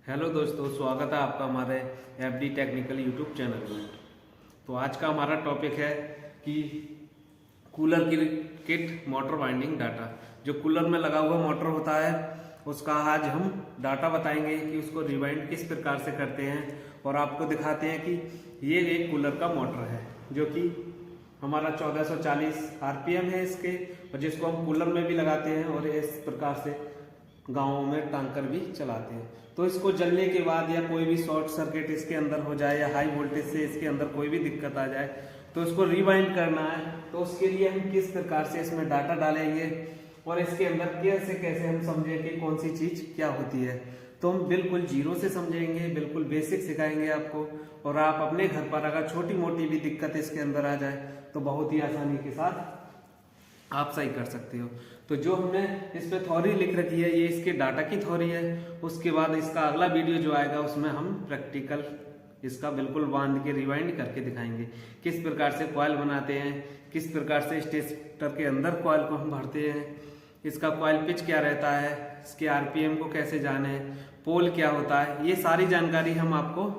Hello दोस्तों, स्वागत है आपका हमारे एफडी टेक्निकल यूट्यूब चैनल में। तो आज का हमारा टॉपिक है कि कूलर की किट मोटर वाइंडिंग डाटा। जो कूलर में लगा हुआ मोटर होता है उसका आज हम डाटा बताएंगे कि उसको रिवाइंड किस प्रकार से करते हैं, और आपको दिखाते हैं कि ये एक कूलर का मोटर है जो कि हमारा 1440 आरपीएम है इसके, और जिसको हम कूलर में भी लगाते हैं और इस प्रकार से गाँवों में टांकर भी चलाते हैं। तो इसको जलने के बाद या कोई भी शॉर्ट सर्किट इसके अंदर हो जाए या हाई वोल्टेज से इसके अंदर कोई भी दिक्कत आ जाए तो इसको रिवाइंड करना है। तो उसके लिए हम किस प्रकार से इसमें डाटा डालेंगे और इसके अंदर कैसे कैसे हम समझें कि कौन सी चीज क्या होती है। तो हम बिल्कुल जीरो से समझेंगे, बिल्कुल बेसिक सिखाएंगे आपको, और आप अपने घर पर अगर छोटी मोटी भी दिक्कत इसके अंदर आ जाए तो बहुत ही आसानी के साथ आप सही कर सकते हो। तो जो हमने इस पे थ्योरी लिख रखी है ये इसके डाटा की थ्योरी है। उसके बाद इसका अगला वीडियो जो आएगा उसमें हम प्रैक्टिकल इसका बिल्कुल बांध के रिवाइंड करके दिखाएंगे किस प्रकार से कॉइल बनाते हैं, किस प्रकार से स्टेटर के अंदर कॉइल को हम भरते हैं, इसका कॉइल पिच क्या रहता है, इसके आरपीएम को कैसे जाने, पोल क्या होता है, ये सारी जानकारी हम आपको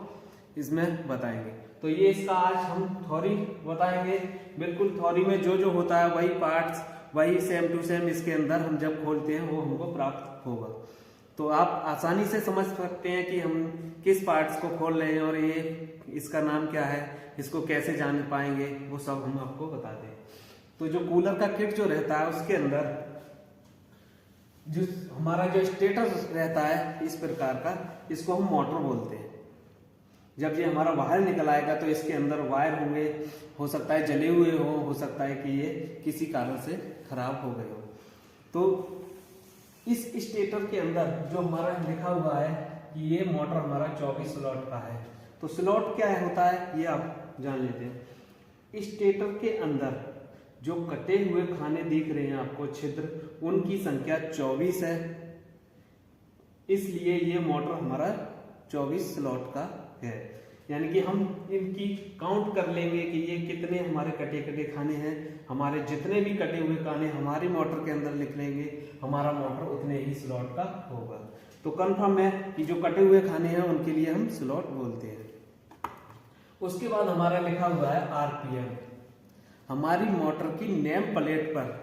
इसमें बताएंगे। तो ये इसका आज हम थ्योरी बताएंगे। बिल्कुल थ्योरी में जो जो होता है वही पार्ट्स वही सेम टू सेम इसके अंदर हम जब खोलते हैं वो हमको प्राप्त होगा। तो आप आसानी से समझ सकते हैं कि हम किस पार्ट्स को खोल रहे हैं और ये इसका नाम क्या है, इसको कैसे जान पाएंगे, वो सब हम आपको बताते हैं। तो जो कूलर का किट जो रहता है उसके अंदर जो हमारा जो स्टेटर रहता है इस प्रकार का, इसको हम मोटर बोलते हैं। जब ये हमारा बाहर निकल आएगा तो इसके अंदर वायर होंगे, हो सकता है जले हुए हो सकता है कि ये किसी कारण से खराब हो गए हो। तो इस स्टेटर के अंदर जो हमारा लिखा हुआ है कि ये मोटर हमारा 24 स्लॉट का है। तो स्लॉट क्या होता है ये आप जान लेते हैं। स्टेटर के अंदर जो कटे हुए खाने दिख रहे हैं आपको छिद्र, उनकी संख्या 24 है, इसलिए ये मोटर हमारा 24 स्लॉट का है। यानी कि हम इनकी काउंट कर लेंगे कि ये कितने हमारे कटे कटे खाने हैं। हमारे जितने भी कटे हुए खाने हमारी मोटर के अंदर लिख लेंगे, हमारा मोटर उतने ही स्लॉट का होगा। तो कंफर्म है कि जो कटे हुए खाने हैं उनके लिए हम स्लॉट बोलते हैं। उसके बाद हमारा लिखा हुआ है आरपीएम। हमारी मोटर की नेम प्लेट पर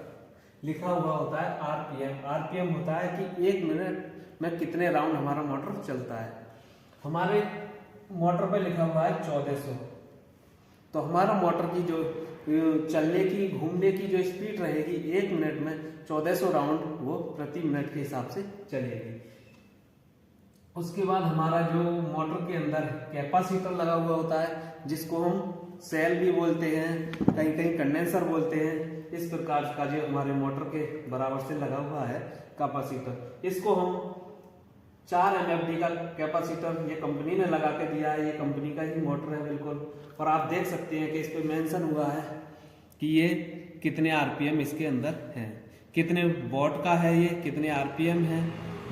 लिखा हुआ होता है आरपीएम। आरपीएम होता है कि 1 मिनट में कितने राउंड हमारा मोटर चलता है। हमारे मोटर पे लिखा हुआ है 1400। तो हमारा मोटर की जो चलने की घूमने की जो स्पीड रहेगी 1 मिनट में 1400 राउंड वो प्रति मिनट के हिसाब से चलेगी। उसके बाद हमारा जो मोटर के अंदर कैपेसिटर लगा हुआ होता है, जिसको हम सेल भी बोलते हैं, कहीं कहीं कंडेंसर बोलते हैं। इस प्रकार का जो हमारे मोटर के बराबर से लगा हुआ है कैपेसिटर, इसको हम 4 MFD का कैपेसिटर ये कंपनी ने लगा के दिया है। ये कंपनी का ही मोटर है बिल्कुल, और आप देख सकते हैं कि इस पे मेंशन हुआ है कि ये कितने आरपीएम इसके अंदर है, कितने वॉट का है, ये कितने आरपीएम है,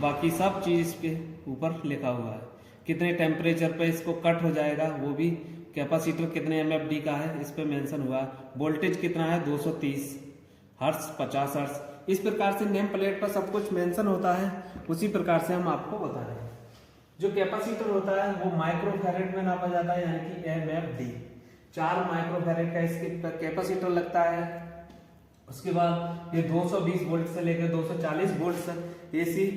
बाकी सब चीज इस पे ऊपर लिखा हुआ है। कितने टेम्परेचर पे इसको कट हो जाएगा वो भी, कैपेसिटर कितने MFD का है इस पे मेंशन हुआ है, वोल्टेज कितना है 230 हर्ट्ज 50 हर्ट्ज। इस प्रकार से नेम प्लेट पर सब कुछ मेंशन होता है, उसी प्रकार से हम आपको बता रहे हैं। जो कैपेसिटर होता है वो माइक्रोफैरेड में नापा जाता है, यानी कि MFD। 4 माइक्रोफैरेड का इसके कैपेसिटर लगता है। उसके बाद ये 220 वोल्ट से लेकर 240 वोल्ट तक AC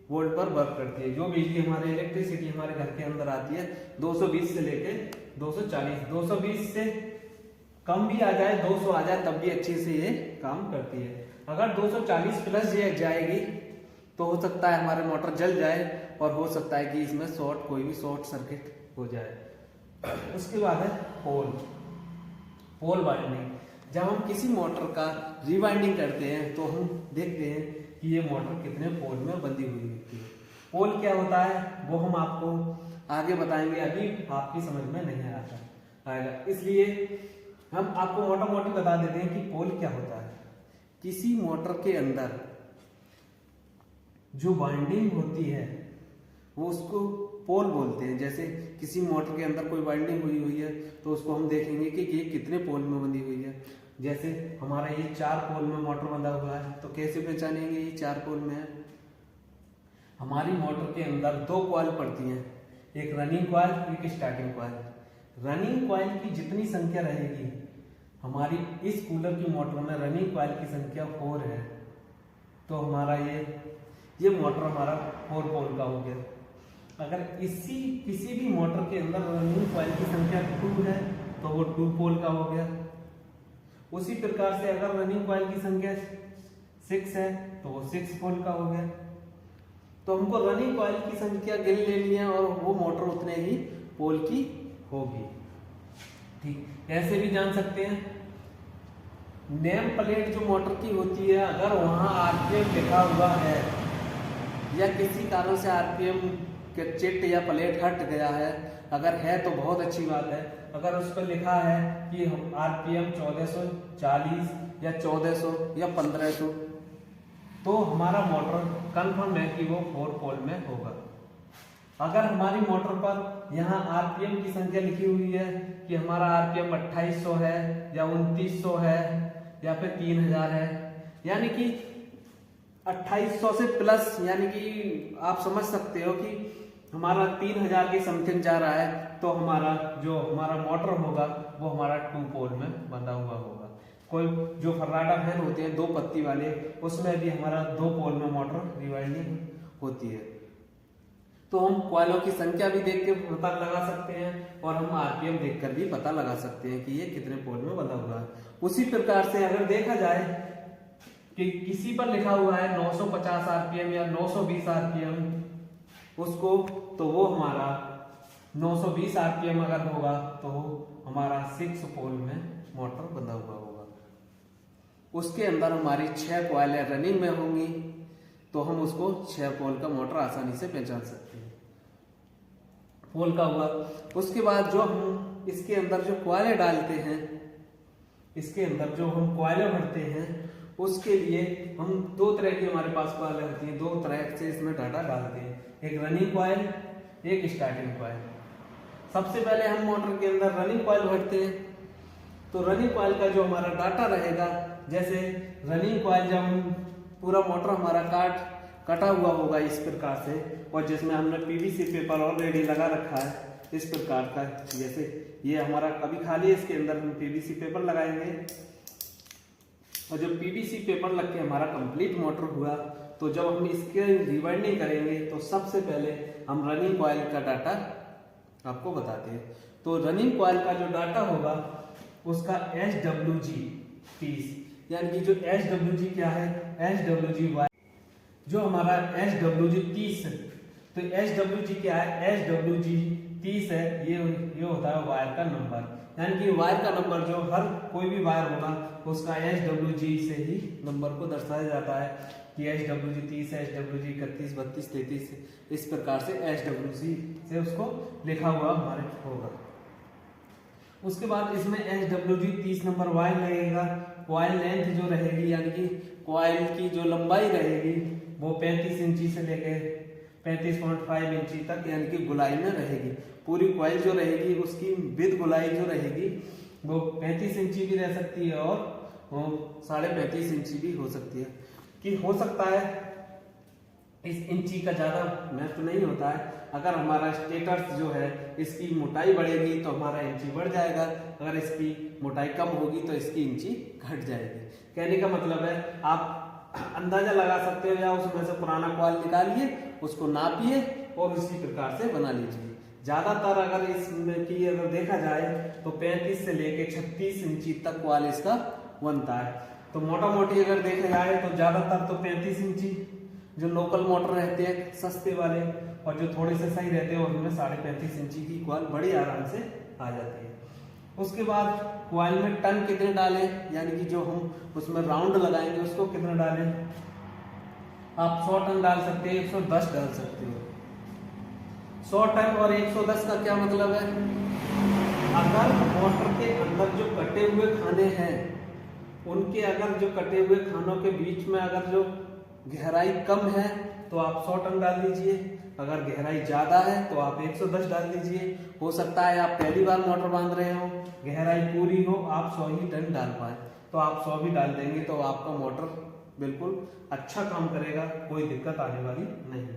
वोल्ट पर वर्क करती है। जो बिजली हमारे इलेक्ट्रिसिटी हमारे घर के अंदर आती है 220 से लेकर 240, 220 से कम भी आ जाए, 200 आ जाए, तब भी अच्छे से ये काम करती है। अगर 240 प्लस जाएगी तो हो सकता है हमारे मोटर जल जाए, और हो सकता है कि इसमें कोई भी शॉर्ट सर्किट हो जाए। उसके बाद है पोल वाइंडिंग। जब हम किसी मोटर का रिवाइंडिंग करते हैं तो हम देखते हैं कि ये मोटर कितने पोल में बंधी हुई होती है। पोल क्या होता है वो हम आपको आगे बताएंगे, अभी आपकी समझ में नहीं आएगा, इसलिए हम आपको मोटा मोटी बता देते हैं कि पोल क्या होता है। किसी मोटर के अंदर जो वाइंडिंग होती है वो उसको पोल बोलते हैं। जैसे किसी मोटर के अंदर कोई वाइंडिंग हुई है तो उसको हम देखेंगे कि ये कितने पोल में बंधी हुई है। जैसे हमारा ये 4 पोल में मोटर बंधा हुआ है, तो कैसे पहचानेंगे ये 4 पोल में है। हमारी मोटर के अंदर दो कॉइल पड़ती हैं, एक रनिंग कॉइल, एक स्टार्टिंग कॉइल। रनिंग कॉइल की जितनी संख्या रहेगी, हमारी इस कूलर की मोटर में रनिंग कॉइल की संख्या 4 है, तो हमारा ये मोटर हमारा 4 पोल का हो गया। अगर किसी भी मोटर के अंदर रनिंग कॉइल की संख्या 2 है तो वो 2 पोल का हो गया। उसी प्रकार से अगर रनिंग कॉइल की संख्या 6 है तो वो 6 पोल का हो गया। तो हमको रनिंग कॉइल की संख्या गिन लेनी है और वो मोटर उतने ही पोल की होगी। ठीक, ऐसे भी जान सकते हैं नेम प्लेट जो मोटर की होती है, अगर वहां आरपीएम लिखा हुआ है या किसी कारण से आरपीएम के चिट या प्लेट हट गया है, अगर है तो बहुत अच्छी बात है। अगर उस पर लिखा है कि आरपीएम 1440 या 1400 या 1500, तो हमारा मोटर कंफर्म है कि वो 4 पोल में होगा। अगर हमारी मोटर पर यहाँ आरपीएम की संख्या लिखी हुई है कि हमारा आरपीएम 2800 है या 2900 है या फिर 3000 है, यानी कि 2800 से प्लस, यानी कि आप समझ सकते हो कि हमारा 3000 की समथिंग जा रहा है, तो हमारा मोटर होगा वो हमारा 2 पोल में बंधा हुआ होगा। कोई जो फर्राटा फैन होते हैं 2 पत्ती वाले, उसमें भी हमारा 2 पोल में मोटर रिवाइंडिंग होती है। तो हम कॉइलों की संख्या भी देख के पता लगा सकते हैं और हम आरपीएम देखकर भी पता लगा सकते हैं कि ये कितने पोल में बंधा हुआ है। उसी प्रकार से अगर देखा जाए कि किसी पर लिखा हुआ है 950 आरपीएम या 920 आरपीएम उसको, तो वो हमारा 920 आरपीएम अगर होगा तो हमारा 6 पोल में मोटर बंधा हुआ होगा। उसके अंदर हमारी 6 कॉइलें रनिंग में होंगी, तो हम उसको 6 पोल का मोटर आसानी से पहचान सकते हैं। पोल का हुआ। उसके बाद जो हम इसके अंदर जो कॉइलें डालते हैं, इसके अंदर जो हम कॉइलें भरते हैं, उसके लिए हम 2 तरह की हमारे पास कॉइलें होती हैं, 2 तरह से इसमें डाटा डालते हैं, एक रनिंग कॉइल, एक स्टार्टिंग कॉइल। सबसे पहले हम मोटर के अंदर रनिंग कॉइल भरते हैं। तो रनिंग कॉइल का जो हमारा डाटा रहेगा, जैसे रनिंग कॉइल जब हम पूरा मोटर हमारा कटा हुआ होगा इस प्रकार से, और जिसमें हमने पीवीसी पेपर ऑलरेडी लगा रखा है इस प्रकार का, जैसे ये हमारा कभी खाली है, इसके अंदर हम पीवीसी पेपर लगाएंगे और जब पीवीसी पेपर लग के हमारा कंप्लीट मोटर हुआ, तो जब हम इसके रिवाइंडिंग करेंगे तो सबसे पहले हम रनिंग कॉइल का डाटा आपको बताते हैं। तो रनिंग कॉइल का जो डाटा होगा उसका SWG 30, यानी कि जो SWG क्या है, SWG वायर, जो हमारा SWG 30, तो SWG क्या है, SWG 30 है, ये होता है वायर का नंबर, यानी कि वायर का नंबर जो हर कोई भी वायर होगा उसका SWG से ही नंबर को दर्शाया जाता है कि SWG 30, SWG 31, 32, 33, इस प्रकार से SWG से उसको लिखा हुआ हमारे होगा। उसके बाद इसमें SWG 30 नंबर वायर लगेगा। कॉइल लेंथ जो रहेगी, यानी कि कॉइल की जो लंबाई रहेगी वो 35 इंची से लेके 35.5 इंची तक, यानी कि गोलाई में रहेगी। पूरी कॉइल जो रहेगी उसकी विद गोलाई जो रहेगी वो 35 इंची भी रह सकती है और 35.5 इंची भी हो सकती है। कि हो सकता है इस इंची का ज्यादा महत्व नहीं होता है। अगर हमारा स्टेटर जो है इसकी मोटाई बढ़ेगी तो हमारा इंची बढ़ जाएगा, अगर इसकी मोटाई कम होगी तो इसकी इंची घट जाएगी। कहने का मतलब है आप अंदाजा लगा सकते हो, या उसमें से पुराना कॉइल निकालिए, उसको नापिए और इसी प्रकार से बना लीजिए। ज्यादातर अगर इसमें की अगर देखा जाए तो 35 से लेके 36 इंची तक कॉइल इसका बनता है। तो मोटा मोटी अगर देखा जाए तो ज्यादातर तो 35 इंची जो लोकल मोटर रहते हैं सस्ते वाले, और जो थोड़े से सही रहते हैं उनमें 35.5 इंची की कॉइल बड़ी आराम से आ जाती है। उसके बाद कॉइल में टन कितने डालें, यानी कि जो हम उसमें राउंड लगाएंगे उसको कितना डालें। आप 100 टन डाल सकते हैं, 110 डाल सकते हो। 100 टन और 110 का क्या मतलब है, अगर मोटर के अंदर जो कटे हुए खाने हैं उनके अगर जो कटे हुए खानों के बीच में अगर जो गहराई कम है तो आप 100 टन डाल दीजिए, अगर गहराई ज्यादा है तो आप 110 डाल दीजिए। हो सकता है आप पहली बार मोटर बांध रहे हो, गहराई पूरी हो, आप 100 ही टन डाल पाए, तो आप 100 भी डाल देंगे तो आपका मोटर बिल्कुल अच्छा काम करेगा, कोई दिक्कत आने वाली नहीं।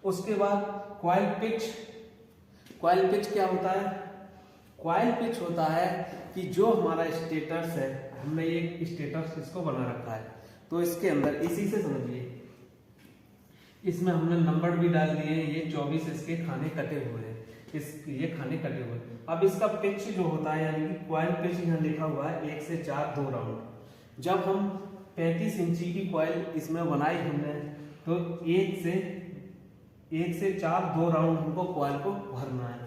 उसके बाद कॉइल पिच। कॉइल पिच क्या होता है? कॉइल पिच होता है कि जो हमारा स्टेटस है, हमने एक स्टेटस इसको बना रखा है, तो इसके अंदर इसी से समझिए, इसमें हमने नंबर भी डाल दिए, ये 24 इसके खाने कटे हुए हैं, ये खाने कटे हुए हैं। अब इसका पिच जो होता है, यानी कि कॉइल पिच यहाँ लिखा हुआ है 1 से 4 2 राउंड। जब हम 35 इंची की कॉइल इसमें बनाई हमने, तो 1 से 4 2 राउंड हमको कॉइल को भरना है।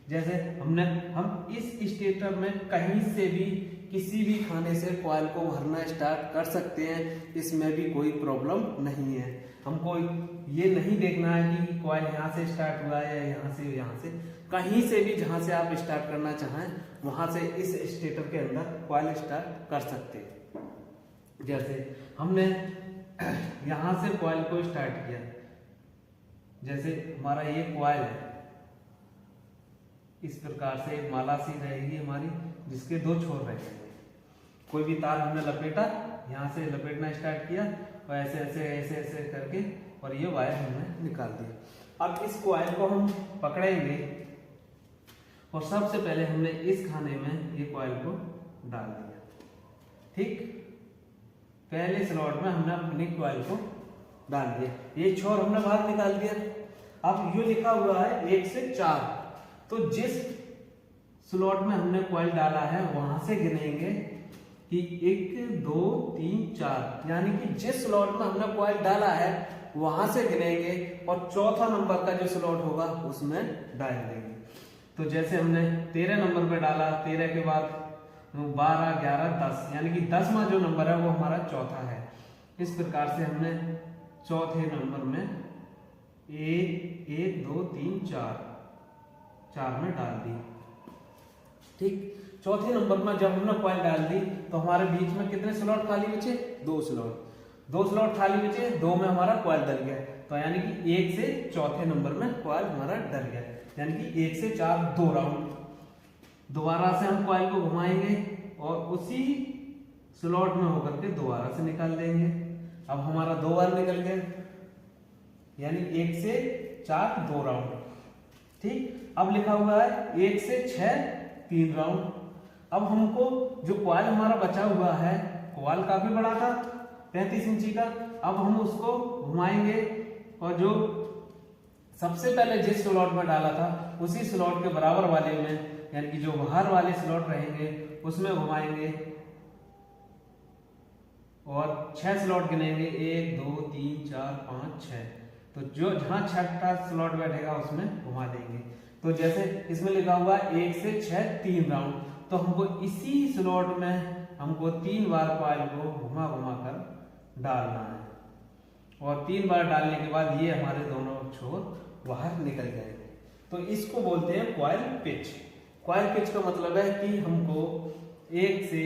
जैसे हम इस स्टेटर में कहीं से भी किसी भी खाने से कॉइल को भरना स्टार्ट कर सकते हैं, इसमें भी कोई प्रॉब्लम नहीं है। हमको ये नहीं देखना है कि कॉइल यहाँ से स्टार्ट हुआ है या यहाँ से, कहीं से भी जहाँ से आप स्टार्ट करना चाहें वहां से इस स्टेटर के अंदर कॉइल स्टार्ट कर सकते हैं। जैसे हमने यहाँ से कॉइल को स्टार्ट किया, जैसे हमारा ये कॉइल है, इस प्रकार से एक माला सी रहेगी हमारी, जिसके 2 छोर रहेंगे। कोई भी तार हमने लपेटा, यहाँ से लपेटना स्टार्ट किया और ऐसे ऐसे ऐसे ऐसे करके, और ये वायर हमने निकाल दिया। अब इस कॉइल को हम पकड़ेंगे और सबसे पहले हमने इस खाने में ये कॉइल को डाल दिया। ठीक, पहले स्लॉट में हमने अपनी कॉइल को डाल दिया, ये छोर हमने बाहर निकाल दिया। अब ये लिखा हुआ है 1 से 4, तो जिस स्लॉट में हमने कॉइल डाला है वहां से गिनेंगे कि 1 2 3 4, यानी कि जिस स्लॉट में हमने कॉइल डाला है वहां से गिनेंगे और चौथा नंबर का जो स्लॉट होगा उसमें डाल देंगे। तो जैसे हमने 13 नंबर पे डाला, 13 के बाद 12 11 10, यानी कि 10वां जो नंबर है वो हमारा चौथा है। इस प्रकार से हमने चौथे नंबर में 1 2 3 4 में डाल दी। ठीक, चौथे नंबर में जब हमने कॉइल डाल दी तो हमारे बीच में कितने स्लॉट खाली बचे? 2 स्लॉट खाली बचे, 2 में हमारा कॉइल डल गया। तो यानी कि 1 से चौथे नंबर में कॉइल हमारा डल गया, यानी कि 1 से 4 2 राउंड। दोबारा से हम कॉइल को घुमाएंगे और उसी स्लॉट में होकर के दोबारा से निकाल देंगे। अब हमारा 2 बार निकल गया, यानी 1 से 4 2 राउंड। ठीक, अब लिखा हुआ है 1 से 6 3 राउंड। अब हमको जो कॉइल हमारा बचा हुआ है, कॉइल काफी बड़ा था 35 इंची का, अब हम उसको घुमाएंगे और जो सबसे पहले जिस स्लॉट में डाला था उसी स्लॉट के बराबर वाले में, यानी कि जो बाहर वाले स्लॉट रहेंगे उसमें घुमाएंगे और 6 स्लॉट गिनेंगे, 1 2 3 4 5 6। तो जो जहां 6ठा स्लॉट बैठेगा उसमें घुमा देंगे। तो जैसे इसमें लिखा हुआ 1 से 6 3 राउंड, तो हमको इसी स्लॉट में हमको 3 बार कॉइल को घुमा घुमा कर डालना है और 3 बार डालने के बाद ये हमारे दोनों छोर बाहर निकल जाएंगे। तो इसको बोलते हैं कॉइल पिच। कॉइल पिच का मतलब है कि हमको 1 से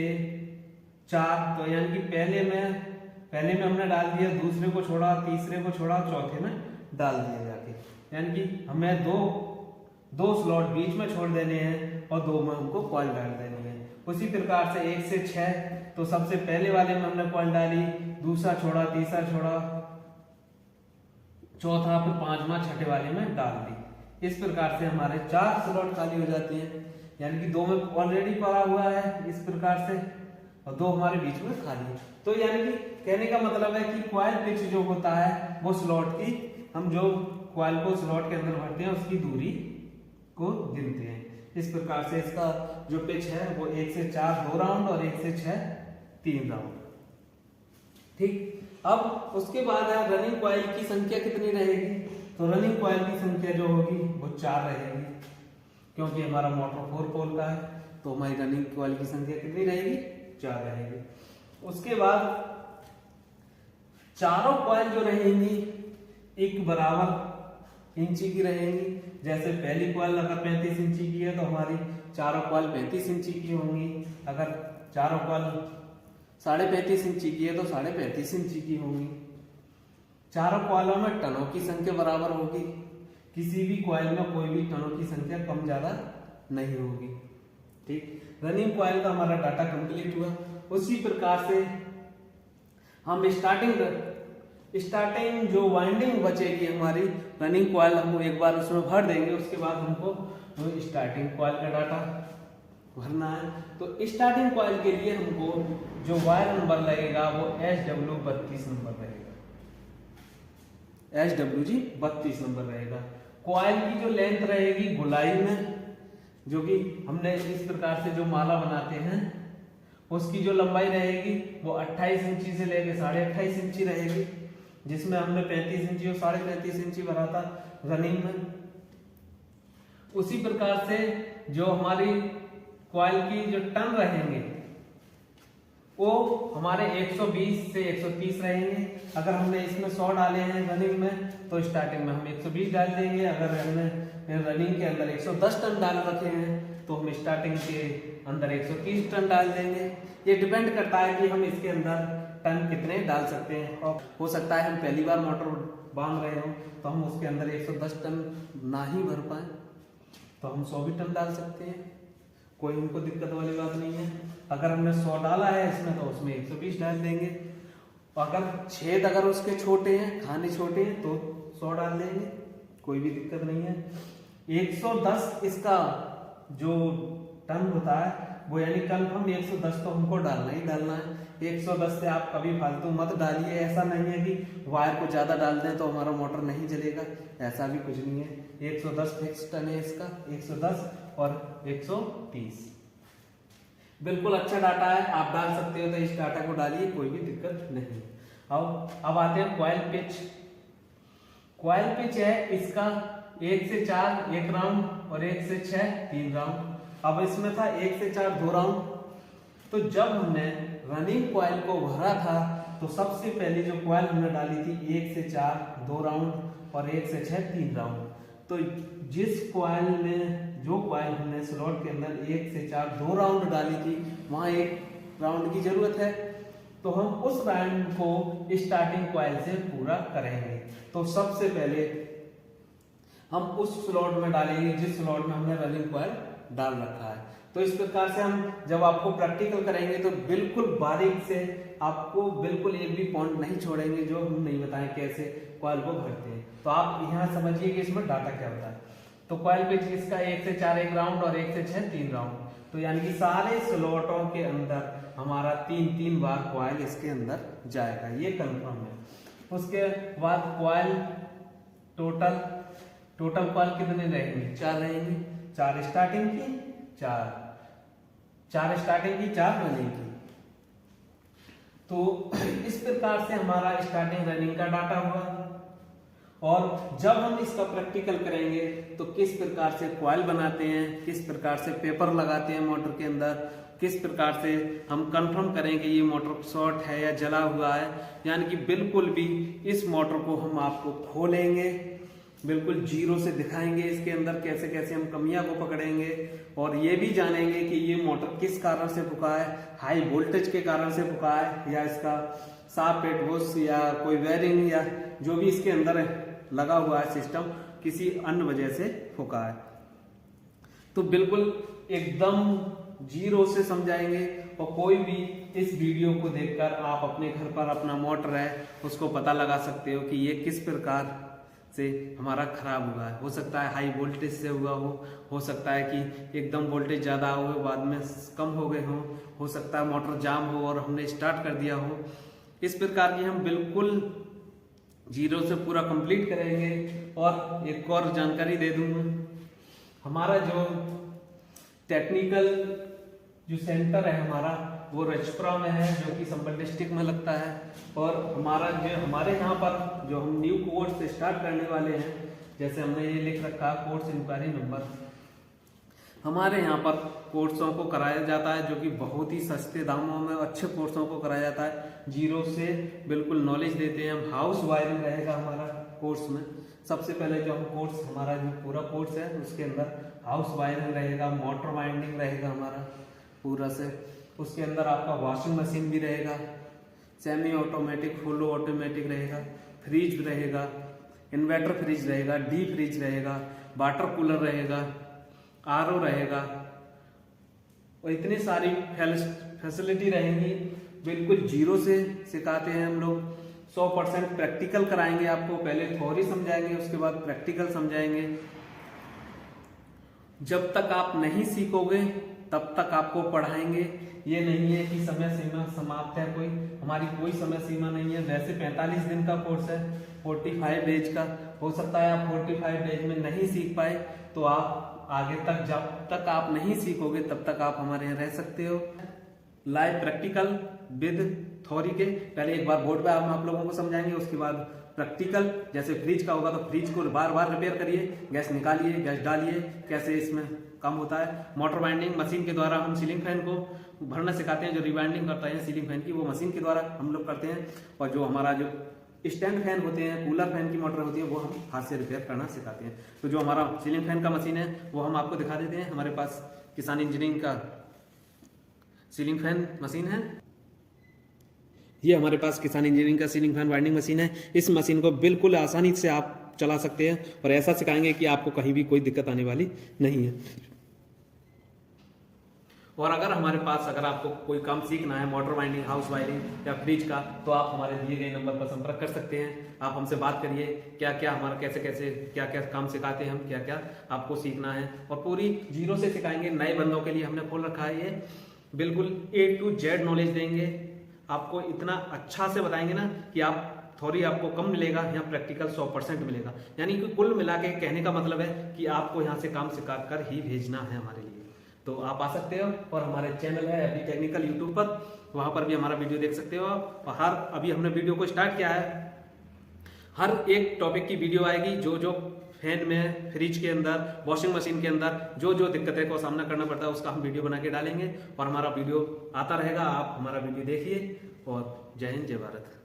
4, तो यानी कि पहले में हमने डाल दिया, दूसरे को छोड़ा, तीसरे को छोड़ा, चौथे में डाल दिया जाके, यानी कि हमें दो स्लॉट बीच में छोड़ देने हैं और 2 में हमको कॉइल डाल देनी है। उसी प्रकार से 1 से 6, तो सबसे पहले वाले में हमने कॉइल डाली, दूसरा छोड़ा, तीसरा छोड़ा, चौथा, फिर 5वां 6ठे वाले में डाल दी। इस प्रकार से हमारे 4 स्लॉट खाली हो जाते हैं, यानी कि 2 में ऑलरेडी पड़ा हुआ है इस प्रकार से और 2 हमारे बीच में खाली है। तो यानी कि कहने का मतलब है कि कॉइल पिच जो होता है वो स्लॉट की, हम जो कॉइल को स्लॉट के अंदर भरते हैं उसकी दूरी को गिनते हैं। इस प्रकार से इसका जो पिच है वो 1 से 4 2 राउंड और 1 से 6 3 राउंड। ठीक, अब उसके बाद है रनिंग कॉइल की संख्या कितनी रहेगी? तो रनिंग कॉइल की संख्या जो होगी वो 4 रहेगी, क्योंकि हमारा मोटर 4 पोल का है, तो हमारी रनिंग कॉइल की संख्या कितनी रहेगी? 4 रहेगी। उसके बाद चारों कॉइल जो रहेंगी एक बराबर इंची की रहेंगी। जैसे पहली कॉइल अगर 35 इंची की है तो हमारी चारों कॉइल 35 इंची की होंगी। अगर चारों कॉइल 35.5 इंची की है तो 35.5 इंची की होंगी। चारों कॉइलों में टनों की संख्या बराबर होगी, किसी भी कॉइल में कोई भी टनों की संख्या कम ज्यादा नहीं होगी। ठीक, रनिंग कॉइल का हमारा डाटा कंप्लीट हुआ। उसी प्रकार से हम स्टार्टिंग स्टार्टिंग जो वाइंडिंग बचेगी हमारी रनिंग कॉइल हम एक बार उसमें भर देंगे, उसके बाद हमको स्टार्टिंग कॉइल का डाटा भरना है। तो स्टार्टिंग कॉइल के लिए हमको जो वायर नंबर लगेगा वो SW32 नंबर रहेगा, SWG 32 नंबर रहेगा। कॉइल की जो लेंथ रहेगी गोलाई में, जो कि हमने इस प्रकार से जो माला बनाते हैं उसकी जो लंबाई रहेगी वो 28 इंची से लेके 28.5 इंची रहेगी, जिसमें हमने 35 इंची और 35.5 इंची भरा था रनिंग में। उसी प्रकार से जो हमारी कॉइल की जो टर्न रहेंगे वो हमारे 120 से 130 रहेंगे। अगर हमने इसमें 100 डाले हैं रनिंग में तो स्टार्टिंग में हम 120 डाल देंगे। अगर हमने रनिंग के अंदर 110 टन डाल रखे हैं तो हम स्टार्टिंग के अंदर 130 टन डाल देंगे। ये डिपेंड करता है कि हम इसके अंदर टन कितने डाल सकते हैं। और हो सकता है हम पहली बार मोटर बांध रहे हो तो हम उसके अंदर 110 टन ना ही भर पाए, तो हम 100 भी टन डाल सकते हैं, कोई हमको दिक्कत वाली बात नहीं है। अगर हमने 100 डाला है इसमें तो उसमें 120 डाल देंगे। अगर छेद अगर उसके छोटे हैं, खाने छोटे हैं तो 100 डाल देंगे, कोई भी दिक्कत नहीं है। 110 इसका जो टन होता है वो यानी कंफर्म 110 तो हमको डालना ही डालना है। 110 से आप कभी फालतू मत डालिए। ऐसा नहीं है कि वायर को ज्यादा डाल दें तो हमारा मोटर नहीं चलेगा, ऐसा भी कुछ नहीं है। 110 फिक्स टन है इसका, 110 और 130 बिल्कुल अच्छा डाटा है, आप डाल सकते हो तो इस डाटा को डालिए, कोई भी दिक्कत नहीं। अब आते हैं कॉइल पिच। कॉइल पिच है इसका 1 से 4 1 राउंड और 1 से 6 3 राउंड। अब इसमें था 1 से 4 2 राउंड। तो जब हमने रनिंग कॉइल को भरा था तो सबसे पहले जो कॉइल हमने डाली थी 1 से 4 2 राउंड और 1 से 6 3 राउंड। तो जिस कॉइल में जो कॉइल हमने स्लॉट के अंदर 1 से 4 2 राउंड डाली थी वहां 1 राउंड की जरूरत है, तो हम उस राउंड को स्टार्टिंग कॉइल से पूरा करेंगे। तो सबसे पहले हम उस स्लॉट में डालेंगे जिस स्लॉट में हमने रनिंग कॉइल डाल रखा है। तो इस प्रकार से हम जब आपको प्रैक्टिकल करेंगे तो बिल्कुल बारीक से आपको बिल्कुल एक भी पॉइंट नहीं छोड़ेंगे जो हम नहीं बताएं कैसे कॉइल को भरते हैं। तो आप यहाँ समझिए कि इसमें डाटा क्या होता है। तो कॉइल पिच इसका 1 से 4 1 राउंड और 1 से 6 3 राउंड। तो यानी कि सारे स्लॉटों के अंदर हमारा 3 बार कॉइल इसके अंदर जाएगा, ये कंफर्म है। उसके बाद कॉइल टोटल कॉइल कितने रहेंगे? 4 रहेंगे, 4 स्टार्टिंग की 4 स्टार्टिंग की 4 रनिंग की। तो इस प्रकार से हमारा स्टार्टिंग रनिंग का डाटा हुआ। और जब हम इसका प्रैक्टिकल करेंगे तो किस प्रकार से कॉइल बनाते हैं, किस प्रकार से पेपर लगाते हैं मोटर के अंदर, किस प्रकार से हम कंफर्म करें कि ये मोटर शॉर्ट है या जला हुआ है, यानी कि बिल्कुल भी इस मोटर को हम आपको खोलेंगे, बिल्कुल जीरो से दिखाएंगे इसके अंदर कैसे कैसे हम कमियां को पकड़ेंगे। और ये भी जानेंगे कि ये मोटर किस कारण से फुका है, हाई वोल्टेज के कारण से फुका है या इसका साफ पेट वॉश या कोई वेयरिंग या जो भी इसके अंदर लगा हुआ है सिस्टम किसी अन्य वजह से फुका है। तो बिल्कुल एकदम जीरो से समझाएंगे। और कोई भी इस वीडियो को देखकर आप अपने घर पर अपना मोटर है उसको पता लगा सकते हो कि ये किस प्रकार से हमारा खराब हुआ है। हो सकता है हाई वोल्टेज से हुआ हो सकता है कि एकदम वोल्टेज ज्यादा हो बाद में कम हो गए हो सकता है मोटर जाम हो और हमने स्टार्ट कर दिया हो। इस प्रकार की हम बिल्कुल जीरो से पूरा कंप्लीट करेंगे। और एक और जानकारी दे दूंगा, हमारा जो टेक्निकल जो सेंटर है हमारा वो रजपुरा में है, जो कि संबल डिस्ट्रिक्ट में लगता है। और हमारे यहाँ पर जो हम न्यू कोर्स स्टार्ट करने वाले हैं, जैसे हमने ये लिख रखा कोर्स इंक्वायरी नंबर, हमारे यहाँ पर कोर्सों को कराया जाता है जो कि बहुत ही सस्ते दामों में अच्छे कोर्सों को कराया जाता है। जीरो से बिल्कुल नॉलेज देते हैं हम। हाउस वायरिंग रहेगा हमारा कोर्स में। सबसे पहले जो हम कोर्स हमारा जो पूरा कोर्स है उसके अंदर हाउस वायरिंग रहेगा, मोटर वाइंडिंग रहेगा हमारा पूरा से। उसके अंदर आपका वॉशिंग मशीन भी रहेगा, सेमी ऑटोमेटिक फुल ऑटोमेटिक रहेगा, फ्रिज रहेगा, इन्वर्टर फ्रिज रहेगा, डी फ्रिज रहेगा, वाटर कूलर रहेगा, आरओ रहेगा और इतनी सारी फैसिलिटी रहेंगी। बिल्कुल जीरो से सिखाते हैं हम लोग। 100% प्रैक्टिकल कराएंगे आपको। पहले थ्योरी समझाएंगे, उसके बाद प्रैक्टिकल समझाएंगे। जब तक आप नहीं सीखोगे तब तक आपको पढ़ाएंगे। ये नहीं है कि समय सीमा समाप्त है, हमारी कोई समय सीमा नहीं है। वैसे 45 दिन का कोर्स है, 45 डेज का। हो सकता है आप 45 डेज में नहीं सीख पाए, तो आप आगे तक, जब तक आप नहीं सीखोगे तब तक आप हमारे यहाँ रह सकते हो। लाइव प्रैक्टिकल विद थ्योरी के पहले एक बार बोर्ड पे हम आप लोगों को समझाएंगे, उसके बाद प्रैक्टिकल। जैसे फ्रिज का होगा तो फ्रिज को बार बार रिपेयर करिए, गैस निकालिए, गैस डालिए, कैसे इसमें काम होता है। मोटर वाइंडिंग मशीन के द्वारा हम सीलिंग फैन को भरना सिखाते हैं, जो रिवाइंडिंग करता है सीलिंग फैन की, वो मशीन के द्वारा हम लोग करते हैं। और जो हमारा जो स्टैंड फैन होते हैं, कूलर फैन की मोटर होती है, वो हम हाथ से रिपेयर करना सिखाते हैं। तो जो हमारा सीलिंग फैन का मशीन है वो हम आपको दिखा देते हैं। हमारे पास किसान इंजीनियरिंग का सीलिंग फैन मशीन है। ये हमारे पास किसान इंजीनियरिंग का सीलिंग फैन वाइंडिंग मशीन है। इस मशीन को बिल्कुल आसानी से आप चला सकते हैं और ऐसा सिखाएंगे कि आपको कहीं भी कोई दिक्कत आने वाली नहीं है। और अगर हमारे पास, अगर आपको कोई काम सीखना है, मोटर वाइंडिंग, हाउस वायरिंग या फ्रिज का, तो आप हमारे दिए गए नंबर पर संपर्क कर सकते हैं। आप हमसे बात करिए, क्या क्या हमारा कैसे कैसे क्या क्या काम सिखाते हैं हम, क्या क्या आपको सीखना है, और पूरी जीरो से सिखाएंगे। नए बंदों के लिए हमने खोल रखा है ये, बिल्कुल A to Z नॉलेज देंगे आपको। इतना अच्छा से बताएंगे ना कि आप थ्योरी आपको कम मिलेगा या प्रैक्टिकल 100% मिलेगा। यानी कि कुल मिला के कहने का मतलब है कि आपको यहाँ से काम सिखा कर ही भेजना है हमारे लिए। तो आप आ सकते हो, और हमारे चैनल है अभी टेक्निकल यूट्यूब पर, वहां पर भी हमारा वीडियो देख सकते हो आप। और अभी हमने वीडियो को स्टार्ट किया है, हर एक टॉपिक की वीडियो आएगी। जो जो फैन में, फ्रिज के अंदर, वॉशिंग मशीन के अंदर जो जो दिक्कतें को सामना करना पड़ता है, उसका हम वीडियो बना के डालेंगे और हमारा वीडियो आता रहेगा। आप हमारा वीडियो देखिए, और जय हिंद, जय भारत।